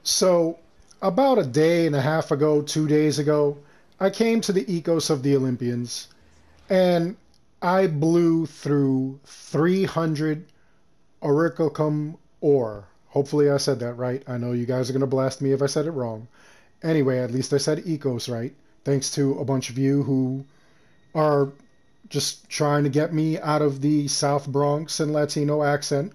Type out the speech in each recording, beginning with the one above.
So, about a day and a half ago, 2 days ago, I came to the Ecos of the Olympians and I blew through 300 Orichalcum Ore. Hopefully, I said that right. I know you guys are going to blast me if I said it wrong. Anyway, at least I said Ecos right, thanks to a bunch of you who are just trying to get me out of the South Bronx and Latino accent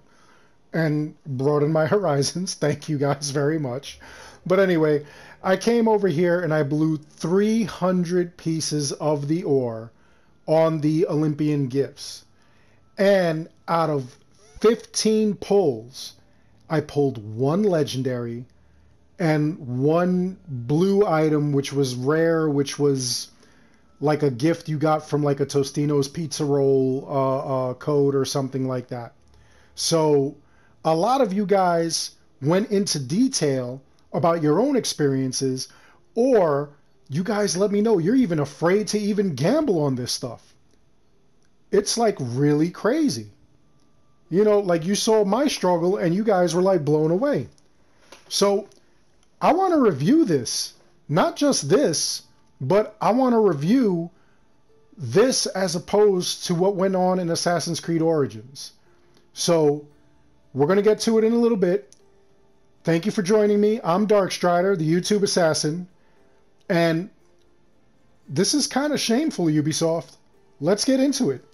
and broaden my horizons. Thank you guys very much. But anyway, I came over here and I blew 300 pieces of the ore on the Olympian gifts. And out of 15 pulls, I pulled one legendary and one blue item, which was rare, which was like a gift you got from like a Tostino's pizza roll code or something like that. So a lot of you guys went into detail about your own experiences, or you guys let me know you're even afraid to even gamble on this stuff. It's like really crazy. You know, like you saw my struggle and you guys were like blown away. So I want to review this, not just this, but I want to review this as opposed to what went on in Assassin's Creed Origins. So we're going to get to it in a little bit. Thank you for joining me. I'm Darkstrider, the YouTube assassin, and this is kind of shameful, Ubisoft. Let's get into it.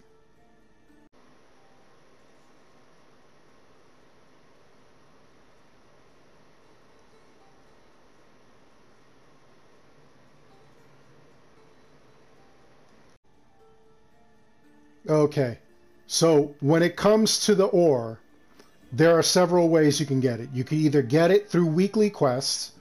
Okay, so when it comes to the ore, there are several ways you can get it. You can either get it through weekly quests,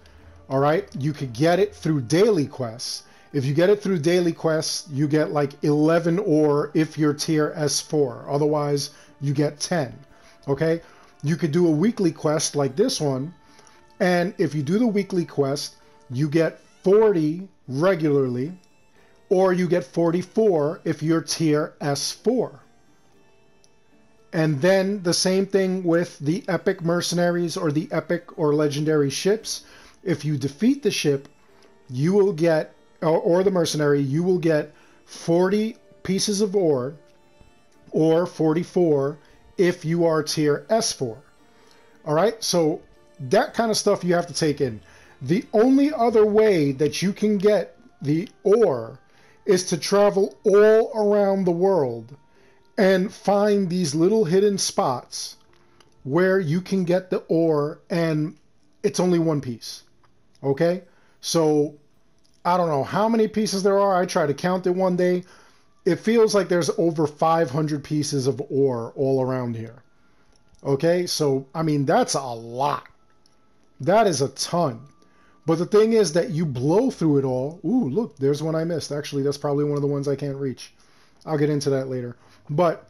all right? You could get it through daily quests. If you get it through daily quests, you get like 11 ore if you're tier S4. Otherwise, you get 10, okay? You could do a weekly quest like this one, and if you do the weekly quest, you get 40 regularly, or you get 44 if you're tier S4. And then the same thing with the epic mercenaries or the epic or legendary ships. If you defeat the ship, you will get, or the mercenary, you will get 40 pieces of ore, or 44 if you are tier S4. All right, so that kind of stuff you have to take in. The only other way that you can get the ore is to travel all around the world and find these little hidden spots where you can get the ore, and it's only one piece. Okay? So I don't know how many pieces there are. I tried to count it one day. It feels like there's over 500 pieces of ore all around here. Okay? So, I mean, that's a lot. That is a ton. But the thing is that you blow through it all. Ooh, look, there's one I missed. Actually, that's probably one of the ones I can't reach. I'll get into that later. But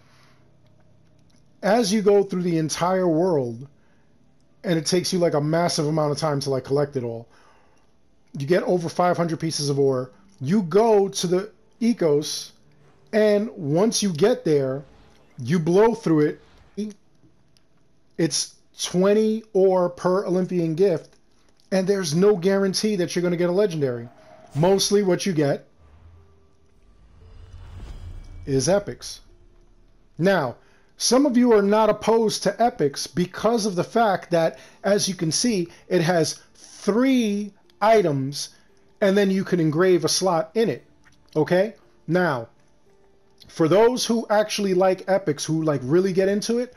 as you go through the entire world, and it takes you like a massive amount of time to like collect it all, you get over 500 pieces of ore. You go to the Ecos, and once you get there, you blow through it. It's 20 ore per Olympian gift. And there's no guarantee that you're going to get a legendary. Mostly what you get is epics. Now, some of you are not opposed to epics because of the fact that, as you can see, it has 3 items and then you can engrave a slot in it. Okay? Now, for those who actually like epics, who like really get into it,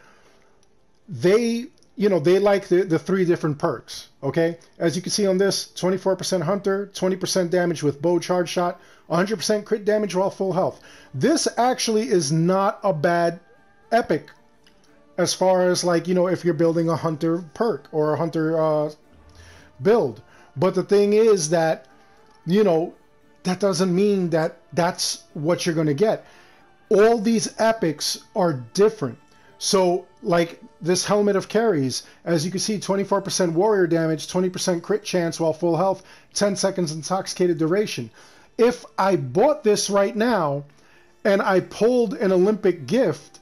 they like the 3 different perks, okay? As you can see on this, 24% hunter, 20% damage with bow charge shot, 100% crit damage while full health. This actually is not a bad epic as far as like, if you're building a hunter perk or a hunter build. But the thing is that, that doesn't mean that that's what you're going to get. All these epics are different. So, like this Helmet of Carries, as you can see, 24% warrior damage, 20% crit chance while full health, 10 seconds intoxicated duration. If I bought this right now and I pulled an Olympic gift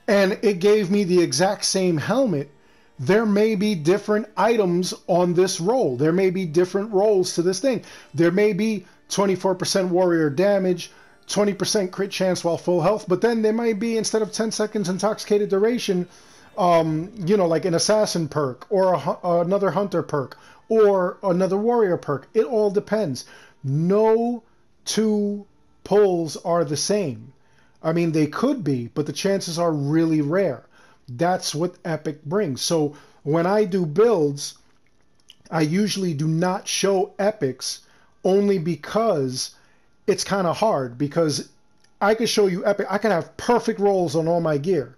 and it gave me the exact same helmet, there may be different items on this roll. There may be different rolls to this thing. There may be 24% warrior damage, 20% crit chance while full health, but then there might be, instead of 10 seconds intoxicated duration, you know, like an assassin perk or another hunter perk or another warrior perk. It all depends. No two pulls are the same. I mean, they could be, but the chances are really rare. That's what Epic brings. So when I do builds, I usually do not show epics only because it's kind of hard, because I could show you epic. I could have perfect rolls on all my gear,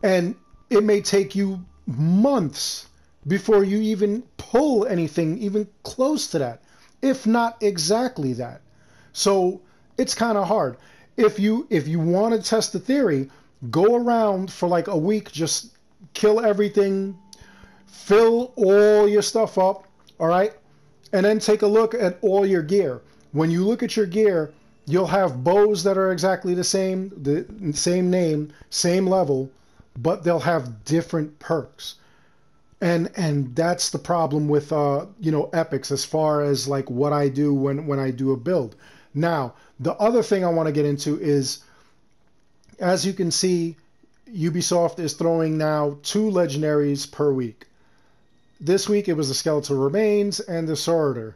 and it may take you months before you even pull anything even close to that, if not exactly that. So it's kind of hard. If you want to test the theory, go around for like a week, just kill everything, fill all your stuff up, all right? And then take a look at all your gear. When you look at your gear, you'll have bows that are exactly the same name, same level, but they'll have different perks. And that's the problem with you know, epics, as far as like what I do when I do a build. Now, the other thing I want to get into is, as you can see, Ubisoft is throwing now 2 legendaries per week. This week it was the Skeletal Remains and the Sorter.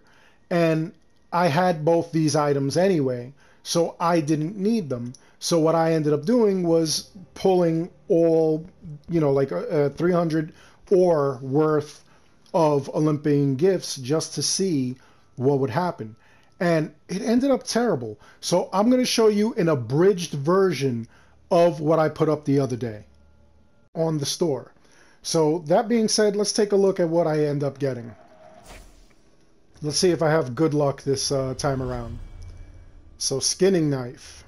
And I had both these items anyway, so I didn't need them. So what I ended up doing was pulling all, you know, like 300 ore worth of Olympian gifts just to see what would happen. And it ended up terrible. So I'm going to show you an abridged version of what I put up the other day on the store. So that being said, let's take a look at what I end up getting. Let's see if I have good luck this time around. So, skinning knife.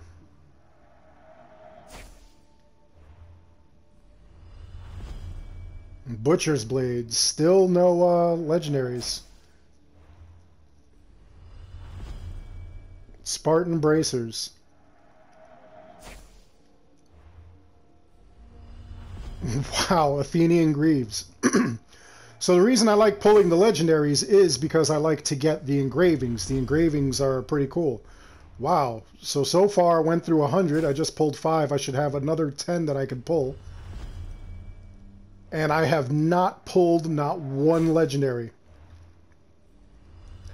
Butcher's blade. Still no legendaries. Spartan bracers. Wow, Athenian Greaves. So the reason I like pulling the legendaries is because I like to get the engravings. The engravings are pretty cool. Wow. So far I went through 100. I just pulled 5. I should have another 10 that I could pull. And I have not pulled not one legendary.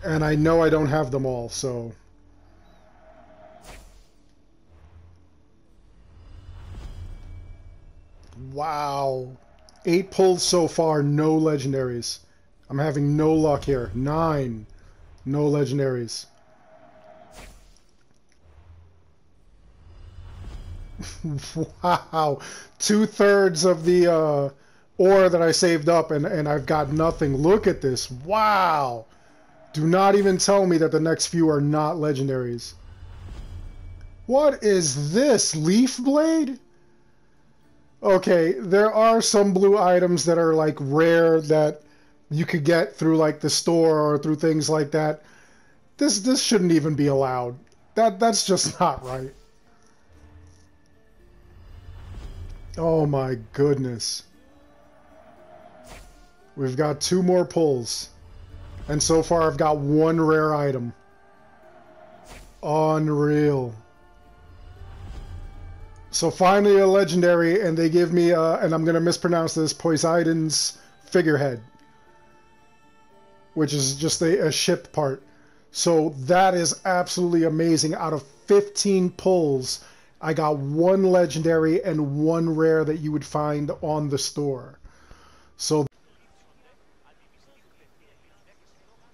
And I know I don't have them all, so... Wow. 8 pulls so far, no legendaries. I'm having no luck here. 9. No legendaries. Wow. 2/3 of the ore that I saved up, and I've got nothing. Look at this. Wow. Do not even tell me that the next few are not legendaries. What is this? Leaf blade? Okay, there are some blue items that are like rare that you could get through like the store or through things like that. This shouldn't even be allowed. That's just not right. Oh my goodness. We've got 2 more pulls. And so far I've got 1 rare item. Unreal. So finally a legendary, and they give me, and I'm going to mispronounce this, Poseidon's figurehead. Which is just a ship part. So that is absolutely amazing. Out of 15 pulls, I got 1 legendary and 1 rare that you would find on the store. So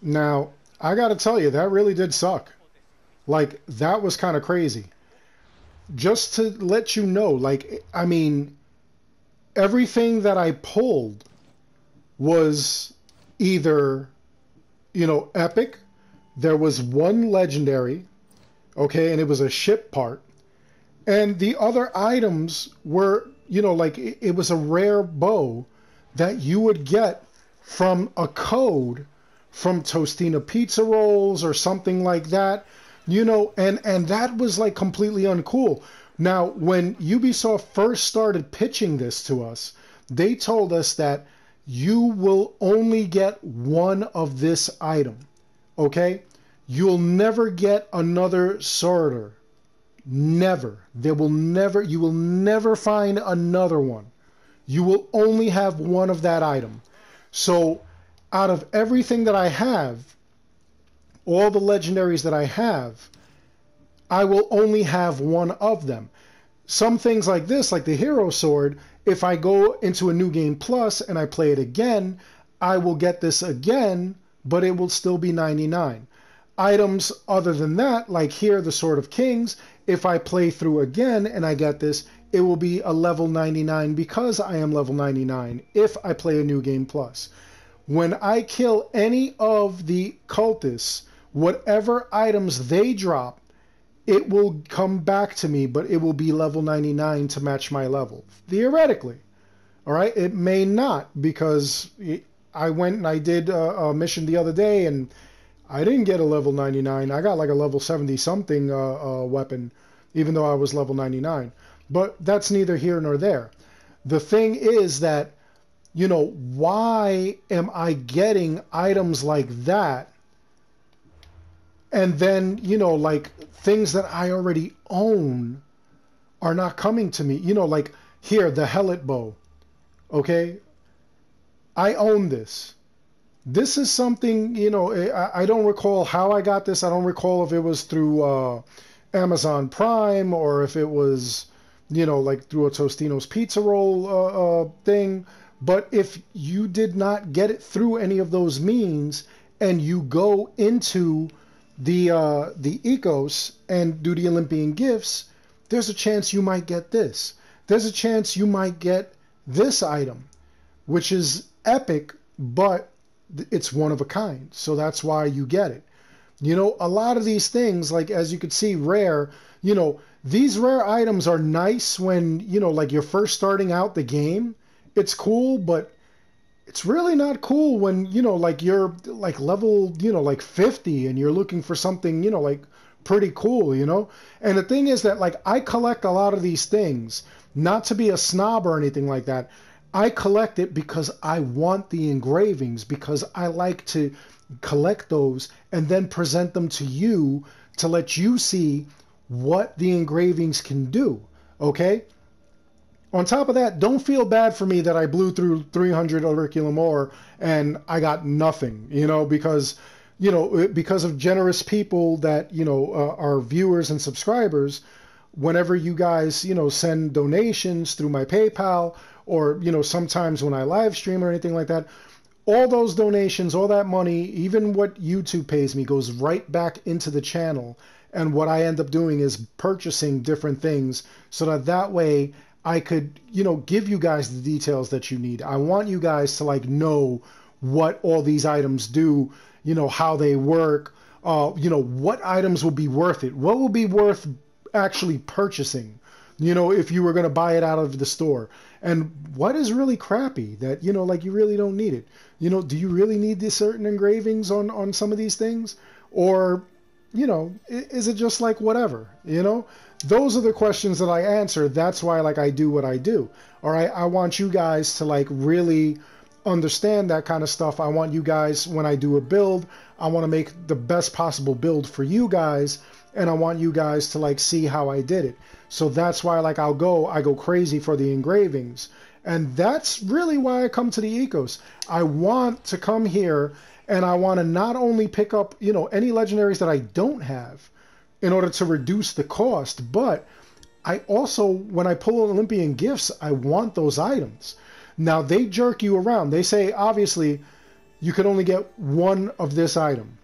now, I got to tell you, that really did suck. Like, that was kind of crazy. Just to let you know, like, I mean, everything that I pulled was either, you know, epic. There was 1 legendary, okay, and it was a ship part. And the other items were, you know, like, it was a rare bow that you would get from a code from Tostina Pizza Rolls or something like that. You know, and that was like completely uncool. Now, when Ubisoft first started pitching this to us, they told us that you will only get one of this item, okay? You'll never get another sorter. Never. You will never find another one. You will only have one of that item. So out of everything that I have, all the legendaries that I have, I will only have one of them. Some things like this, like the Hero Sword, if I go into a New Game Plus and I play it again, I will get this again, but it will still be 99. Items other than that, like here, the Sword of Kings, if I play through again and I get this, it will be a level 99 because I am level 99 if I play a New Game Plus. When I kill any of the cultists, whatever items they drop, it will come back to me, but it will be level 99 to match my level. Theoretically. All right? It may not, because I went and I did a mission the other day, and I didn't get a level 99. I got like a level 70-something weapon, even though I was level 99. But that's neither here nor there. The thing is that, you know, why am I getting items like that? And then, you know, like things that I already own are not coming to me. You know, like here, the Hellet Bow. Okay? I own this. This is something, you know, I don't recall how I got this. I don't recall if it was through Amazon Prime or if it was, you know, like through a Tostino's Pizza Roll thing. But if you did not get it through any of those means and you go into the Ecos and do the Olympian gifts, there's a chance you might get this. There's a chance you might get this item, which is epic, but it's one of a kind. So that's why you get it. You know, a lot of these things, like as you could see, rare, you know, these rare items are nice when, you know, like you're first starting out the game. It's cool, but it's really not cool when, you know, like you're like level, you know, like 50 and you're looking for something, you know, like pretty cool, you know? And the thing is that, like, I collect a lot of these things, not to be a snob or anything like that. I collect it because I want the engravings, because I like to collect those and then present them to you to let you see what the engravings can do, okay? On top of that, don't feel bad for me that I blew through 300 Orichalcum Ore and I got nothing, you know, because of generous people that, you know, are viewers and subscribers. Whenever you guys, you know, send donations through my PayPal, or, you know, sometimes when I live stream or anything like that, all those donations, all that money, even what YouTube pays me, goes right back into the channel. And what I end up doing is purchasing different things so that way I could, you know, give you guys the details that you need. I want you guys to, like, know what all these items do, you know, how they work, you know, what items will be worth it, what will be worth actually purchasing, you know, if you were going to buy it out of the store, and what is really crappy that, you know, like you really don't need it. You know, do you really need these certain engravings on some of these things? Or, you know, is it just like whatever, you know? Those are the questions that I answer. That's why, like, I do what I do. All right. I want you guys to, like, really understand that kind of stuff. I want you guys, when I do a build, I want to make the best possible build for you guys. And I want you guys to, like, see how I did it. So that's why, like, I go crazy for the engravings. And that's really why I come to the Ecos. I want to come here and I want to not only pick up, you know, any legendaries that I don't have in order to reduce the cost, but I also, when I pull Olympian gifts, I want those items. Now, they jerk you around. They say, obviously, you can only get one of this item.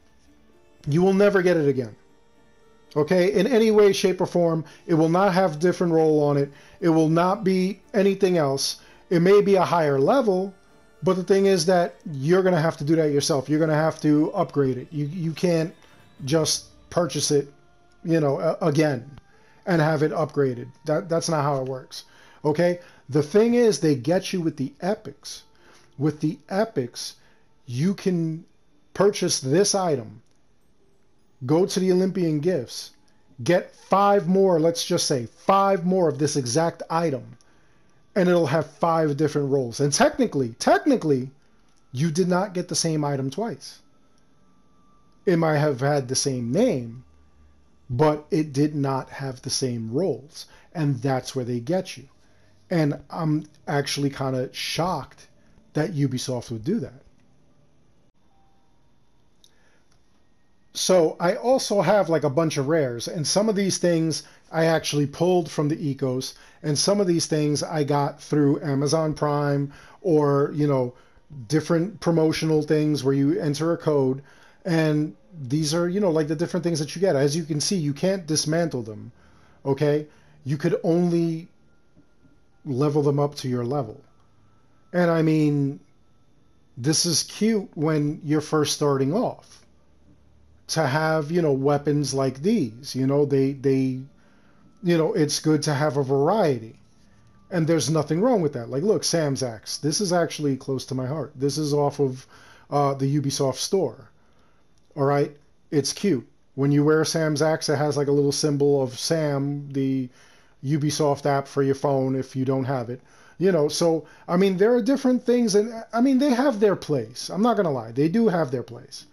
You will never get it again. Okay, in any way, shape, or form. It will not have different roll on it. It will not be anything else. It may be a higher level, but the thing is that you're going to have to do that yourself. You're going to have to upgrade it. You can't just purchase it, you know, again and have it upgraded. That's not how it works. Okay, the thing is, they get you with the epics. With the epics, you can purchase this item, go to the Olympian gifts, get 5 more, let's just say 5 more of this exact item, and it'll have 5 different roles. And technically, you did not get the same item twice. It might have had the same name, but it did not have the same roles. And that's where they get you. And I'm actually kind of shocked that Ubisoft would do that. So I also have like a bunch of rares, and some of these things I actually pulled from the ecos, and some of these things I got through Amazon Prime or, you know, different promotional things where you enter a code. And these are, you know, like the different things that you get. As you can see, you can't dismantle them, okay? You could only level them up to your level. And I mean, this is cute when you're first starting off. To have, you know, weapons like these, you know, you know, it's good to have a variety. And there's nothing wrong with that. Like, look, Sam's axe. This is actually close to my heart. This is off of the Ubisoft store. All right? It's cute. When you wear Sam's axe, it has like a little symbol of Sam, the Ubisoft app for your phone if you don't have it. You know, so, I mean, there are different things. And, I mean, they have their place. I'm not going to lie. They do have their place.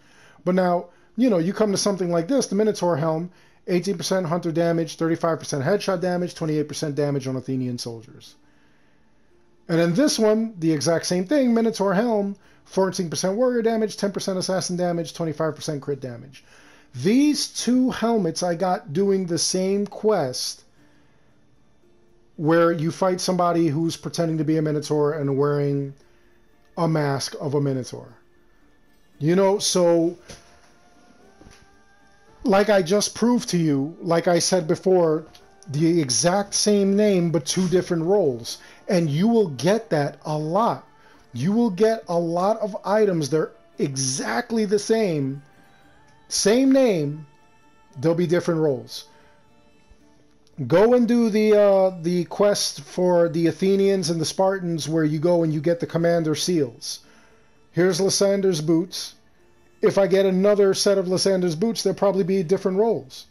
But now, you know, you come to something like this, the Minotaur Helm, 18% hunter damage, 35% headshot damage, 28% damage on Athenian soldiers. And then this one, the exact same thing, Minotaur Helm, 14% warrior damage, 10% assassin damage, 25% crit damage. These 2 helmets I got doing the same quest where you fight somebody who's pretending to be a Minotaur and wearing a mask of a Minotaur. You know, so like I just proved to you, like I said before, the exact same name but 2 different roles. And you will get that a lot. You will get a lot of items. They're exactly the same. Same name. There'll be different roles. Go and do the quest for the Athenians and the Spartans where you go and you get the commander seals. Here's Lysander's boots. If I get another set of Lysander's boots, there'll probably be different roles.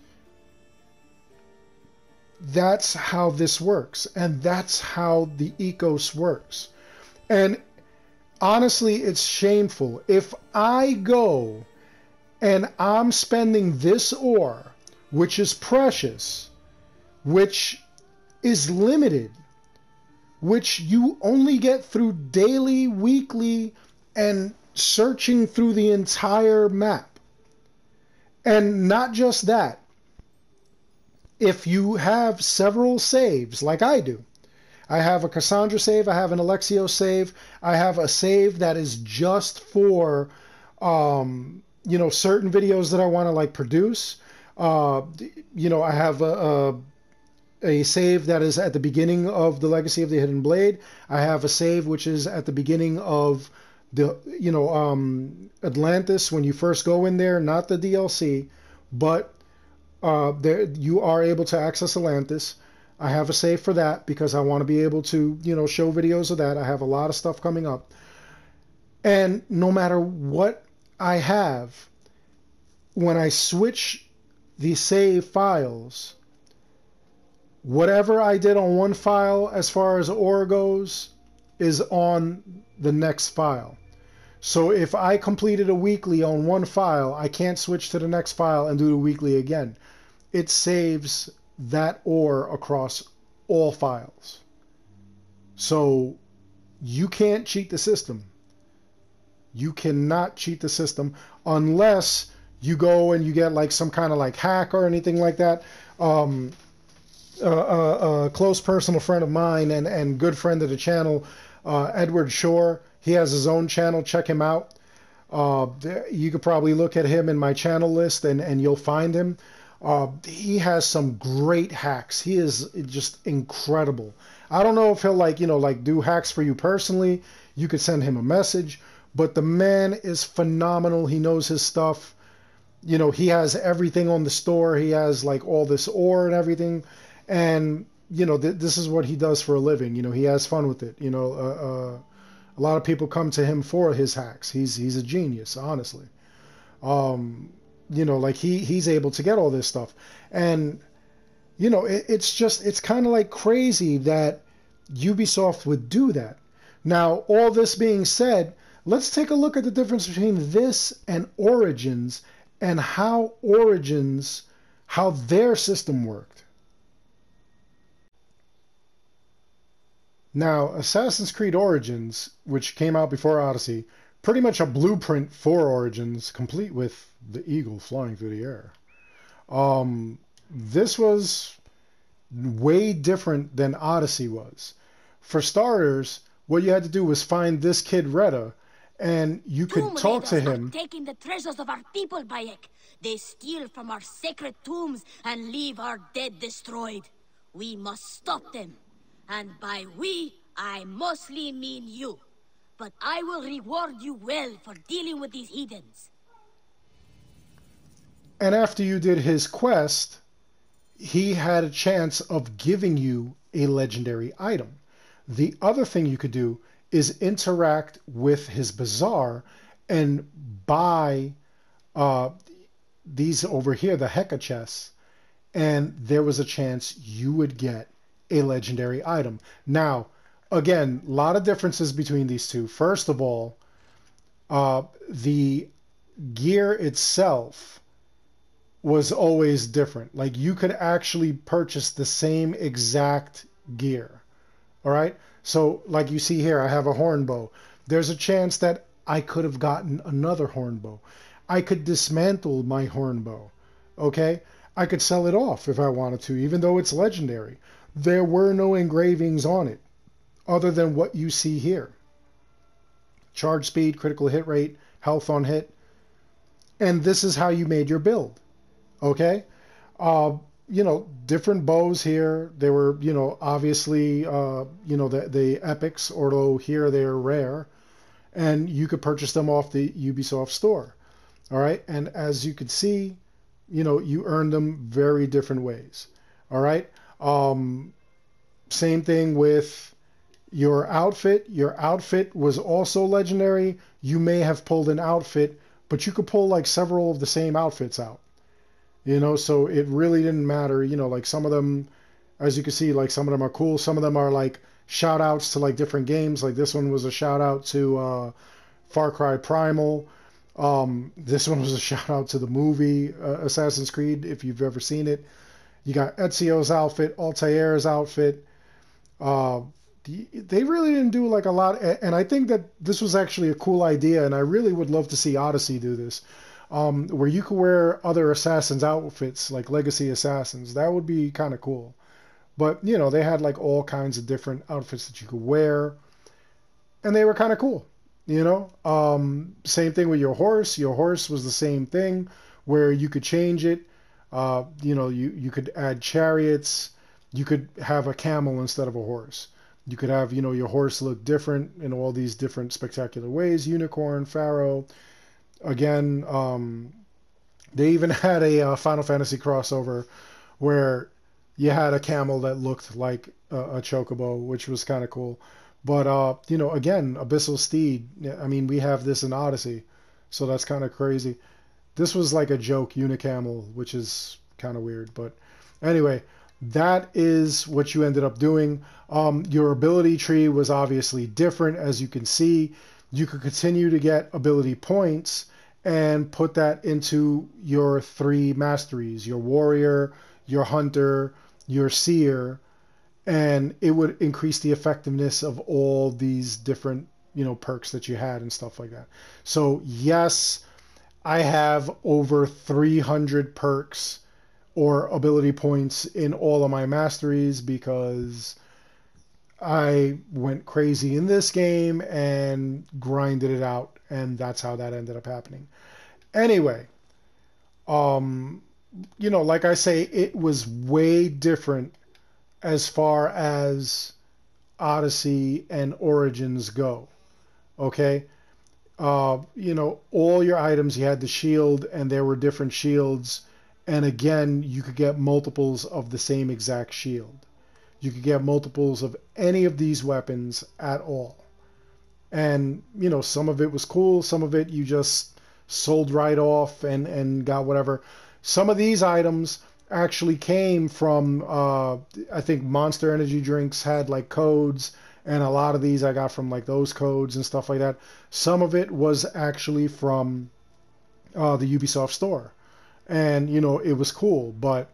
That's how this works. And that's how the ecos works. And honestly, it's shameful. If I go and I'm spending this ore, which is precious, which is limited, which you only get through daily, weekly, and searching through the entire map. And not just that. If you have several saves, like I do, I have a Cassandra save, I have an Alexios save, I have a save that is just for, you know, certain videos that I want to like produce. You know, I have a save that is at the beginning of the Legacy of the Hidden Blade. I have a save which is at the beginning of the, you know, Atlantis when you first go in there, not the DLC, but there you are able to access Atlantis. I have a save for that because I want to be able to, you know, show videos of that. I have a lot of stuff coming up. And no matter what I have, when I switch the save files, whatever I did on one file as far as ore goes is on the next file. So if I completed a weekly on one file, I can't switch to the next file and do the weekly again. It saves that ore across all files. So you can't cheat the system. You cannot cheat the system unless you go and you get like some kind of like hack or anything like that. A close personal friend of mine and good friend of the channel, Edward Shore, he has his own channel. Check him out. You could probably look at him in my channel list and you'll find him. He has some great hacks. He is just incredible. I don't know if he'll like, you know, like do hacks for you personally. You could send him a message, but the man is phenomenal. He knows his stuff. You know, he has everything on the store. He has like all this ore and everything. And, you know, this is what he does for a living. You know, he has fun with it. You know, a lot of people come to him for his hacks. He's a genius, honestly. You know, like he's able to get all this stuff. And, you know, it's kind of like crazy that Ubisoft would do that. Now, all this being said, let's take a look at the difference between this and Origins and how their system worked. Now, Assassin's Creed Origins, which came out before Odyssey, pretty much a blueprint for Origins, complete with the eagle flying through the air. This was way different than Odyssey was. For starters, what you had to do was find this kid Retta, and you could talk to him. Taking the treasures of our people, Bayek. They steal from our sacred tombs and leave our dead destroyed. We must stop them. And by we, I mostly mean you. But I will reward you well for dealing with these heathens. And after you did his quest, he had a chance of giving you a legendary item. The other thing you could do is interact with his bazaar and buy these over here, the Heka chests, and there was a chance you would get a legendary item. Now, again, a lot of differences between these two. First of all, the gear itself was always different. Like, you could actually purchase the same exact gear. All right? So, like you see here, I have a horn bow. There's a chance that I could have gotten another horn bow. I could dismantle my horn bow. Okay? I could sell it off if I wanted to, even though it's legendary. There were no engravings on it other than what you see here. Charge speed, critical hit rate, health on hit. And this is how you made your build. Okay? You know, different bows here. They were, you know, obviously, you know, the epics, although here they're rare. And you could purchase them off the Ubisoft store. All right? And as you could see, you know, you earn them very different ways. All right? Same thing with your outfit. Your outfit was also legendary. You may have pulled an outfit, but you could pull like several of the same outfits out. You know, so it really didn't matter. You know, like some of them, as you can see, like some of them are cool. Some of them are like shout outs to like different games. Like this one was a shout out to Far Cry Primal. This one was a shout out to the movie Assassin's Creed, if you've ever seen it. You got Ezio's outfit, Altair's outfit. They really didn't do like a lot. And I think that this was actually a cool idea. And I really would love to see Odyssey do this. Where you could wear other assassins' outfits, like Legacy Assassins. That would be kind of cool. But, you know, they had like all kinds of different outfits that you could wear. And they were kind of cool, you know. Same thing with your horse. Your horse was the same thing, where you could change it. You know, you could add chariots. You could have a camel instead of a horse. You could have, you know, your horse look different in all these different spectacular ways. Unicorn, pharaoh. Again, they even had a Final Fantasy crossover where you had a camel that looked like a chocobo, which was kind of cool. But, you know, again, Abyssal Steed. I mean, we have this in Odyssey, so that's kind of crazy. This was like a joke unicamel, which is kind of weird. But anyway, that is what you ended up doing. Your ability tree was obviously different, as you can see. You could continue to get ability points and put that into your 3 masteries, your warrior, your hunter, your seer, and it would increase the effectiveness of all these different, you know, perks that you had and stuff like that. So yes, I have over 300 perks or ability points in all of my masteries because I went crazy in this game and grinded it out, and that's how that ended up happening. Anyway, you know, like I say, it was way different as far as Odyssey and Origins go. Okay? You know, all your items, you had the shield, and there were different shields, and again, you could get multiples of the same exact shield. You could get multiples of any of these weapons at all. And, you know, some of it was cool. Some of it you just sold right off and got whatever. Some of these items actually came from, I think Monster Energy drinks had like codes, and a lot of these I got from like those codes and stuff like that. Some of it was actually from the Ubisoft store, and you know, it was cool, but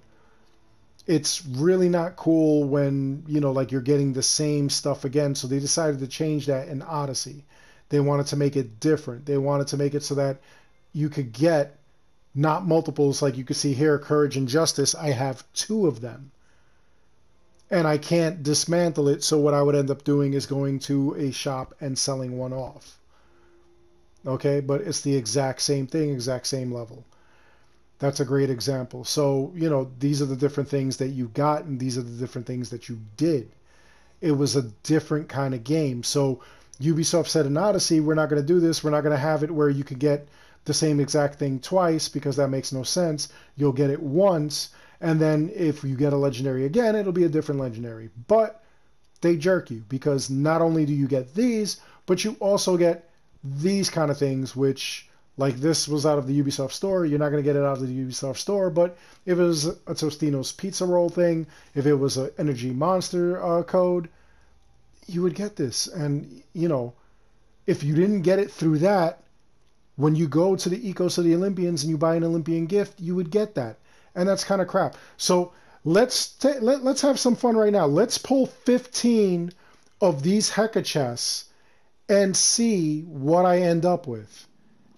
it's really not cool when, you know, like you're getting the same stuff again. So they decided to change that in Odyssey. They wanted to make it different. They wanted to make it so that you could get not multiples like you can see here, Courage and Justice. I have 2 of them. And I can't dismantle it, so what I would end up doing is going to a shop and selling one off. Okay, but it's the exact same thing, exact same level. That's a great example. So, you know, these are the different things that you got, and these are the different things that you did. It was a different kind of game. So Ubisoft said in Odyssey, we're not going to do this. We're not going to have it where you could get the same exact thing twice, because that makes no sense. You'll get it once, and then if you get a legendary again, it'll be a different legendary. But they jerk you, because not only do you get these, but you also get these kind of things, which, like, this was out of the Ubisoft store. You're not going to get it out of the Ubisoft store, but if it was a Tostino's pizza roll thing, if it was an Energy Monster code, you would get this. And, you know, if you didn't get it through that, when you go to the Ecos of the Olympians and you buy an Olympian gift, you would get that. And that's kind of crap. So let's have some fun right now. Let's pull 15 of these Heka chests and see what I end up with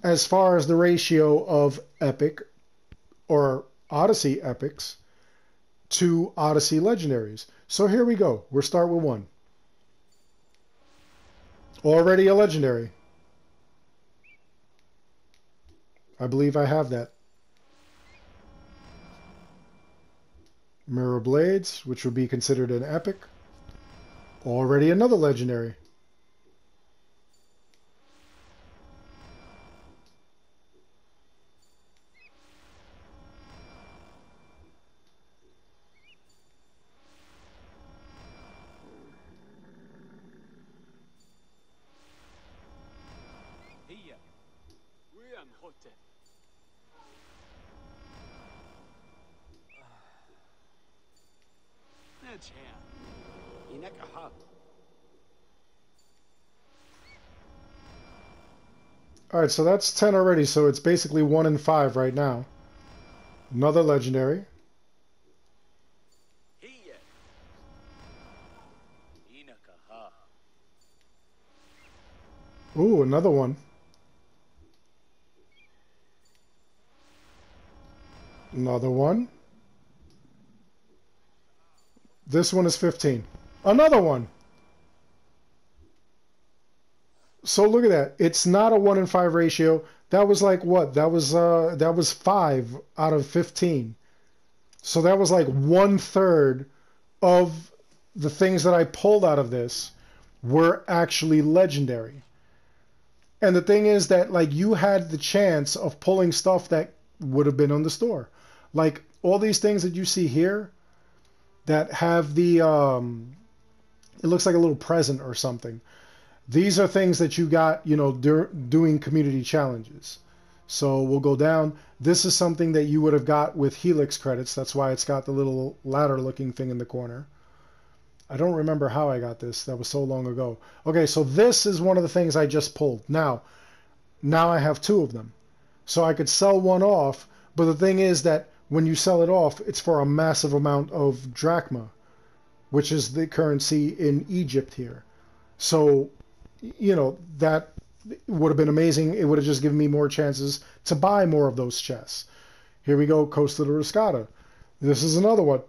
as far as the ratio of epic or Odyssey epics to Odyssey legendaries. So here we go. We'll start with 1. Already a legendary. I believe I have that. Mirror Blades, which would be considered an epic. Already another legendary. Alright, so that's 10 already, so it's basically 1 in 5 right now. Another legendary. Ooh, another one. Another one. This one is 15. Another one. So look at that. It's not a 1 in 5 ratio. That was like what? That was 5 out of 15. So that was like 1/3 of the things that I pulled out of this were actually legendary. And the thing is that, like, you had the chance of pulling stuff that would have been on the store. Like all these things that you see here that have the it looks like a little present or something. These are things that you got, you know, doing community challenges. So we'll go down. This is something that you would have got with Helix credits. That's why it's got the little ladder looking thing in the corner. I don't remember how I got this. That was so long ago. Okay, so this is one of the things I just pulled. Now I have 2 of them. So I could sell one off, but the thing is that when you sell it off, it's for a massive amount of drachma, which is the currency in Egypt here. So, you know, that would have been amazing. It would have just given me more chances to buy more of those chests. Here we go, Coast of the Riscata. This is another one.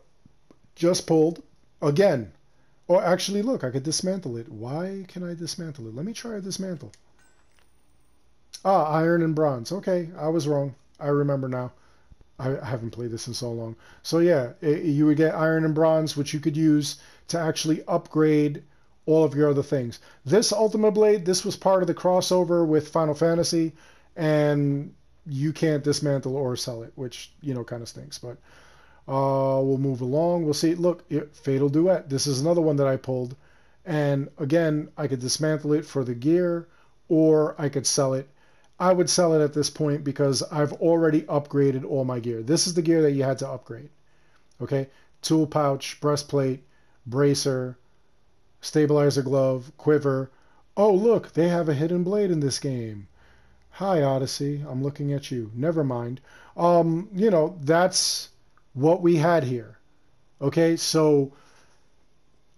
Just pulled again. Or actually, look, I could dismantle it. Why can I dismantle it? Let me try a dismantle. Ah, iron and bronze. Okay, I was wrong. I remember now. I haven't played this in so long. So yeah, you would get iron and bronze, which you could use to actually upgrade all of your other things. This Ultima Blade, this was part of the crossover with Final Fantasy, and you can't dismantle or sell it, which, you know, kind of stinks. But we'll move along. We'll see. Look, Fatal Duet. This is another one that I pulled. And again, I could dismantle it for the gear, or I could sell it. I would sell it at this point because I've already upgraded all my gear. This is the gear that you had to upgrade. Okay, tool pouch, breastplate, bracer, stabilizer glove, quiver. Oh, look, they have a hidden blade in this game. Hi, Odyssey. I'm looking at you. Never mind. You know, that's what we had here. Okay, so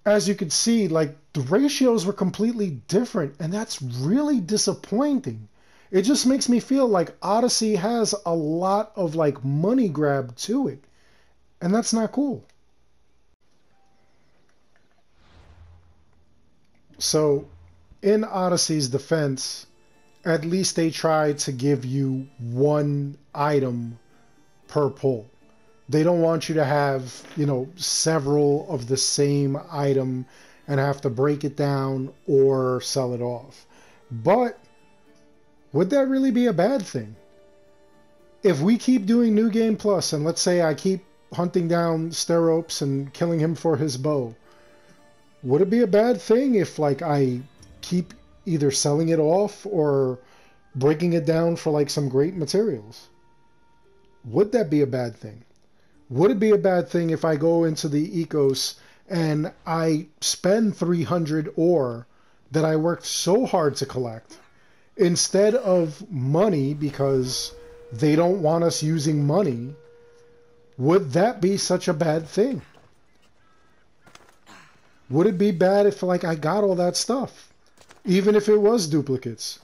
as you can see, like the ratios were completely different, and that's really disappointing. It just makes me feel like Odyssey has a lot of like money grab to it, and that's not cool. So in Odyssey's defense, at least they try to give you one item per pull. They don't want you to have, you know, several of the same item and have to break it down or sell it off. But would that really be a bad thing? If we keep doing New Game Plus, and let's say I keep hunting down Steropes and killing him for his bow, would it be a bad thing if, like, I keep either selling it off or breaking it down for, like, some great materials? Would that be a bad thing? Would it be a bad thing if I go into the Ecos and I spend 300 ore that I worked so hard to collect instead of money because they don't want us using money? Would that be such a bad thing? Would it be bad if, like, I got all that stuff, even if it was duplicates?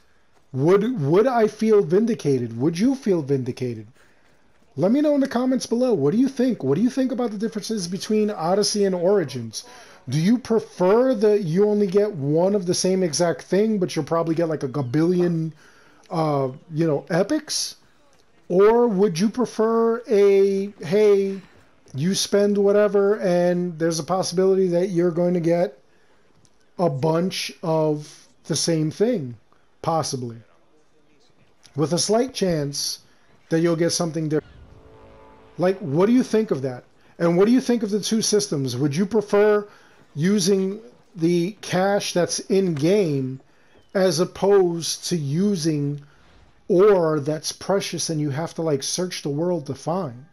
Would I feel vindicated? Would you feel vindicated? Let me know in the comments below. What do you think? What do you think about the differences between Odyssey and Origins? Do you prefer that you only get one of the same exact thing, but you'll probably get like a gabillion, you know, epics? Or would you prefer a, hey, you spend whatever and there's a possibility that you're going to get a bunch of the same thing, possibly, with a slight chance that you'll get something different? Like, what do you think of that? And what do you think of the two systems? Would you prefer using the cash that's in-game as opposed to using ore that's precious and you have to, like, search the world to find?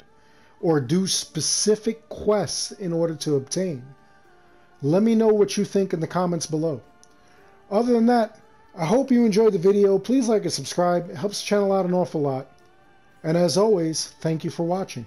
Or do specific quests in order to obtain? Let me know what you think in the comments below. Other than that, I hope you enjoyed the video. Please like and subscribe. It helps the channel out an awful lot. And as always, thank you for watching.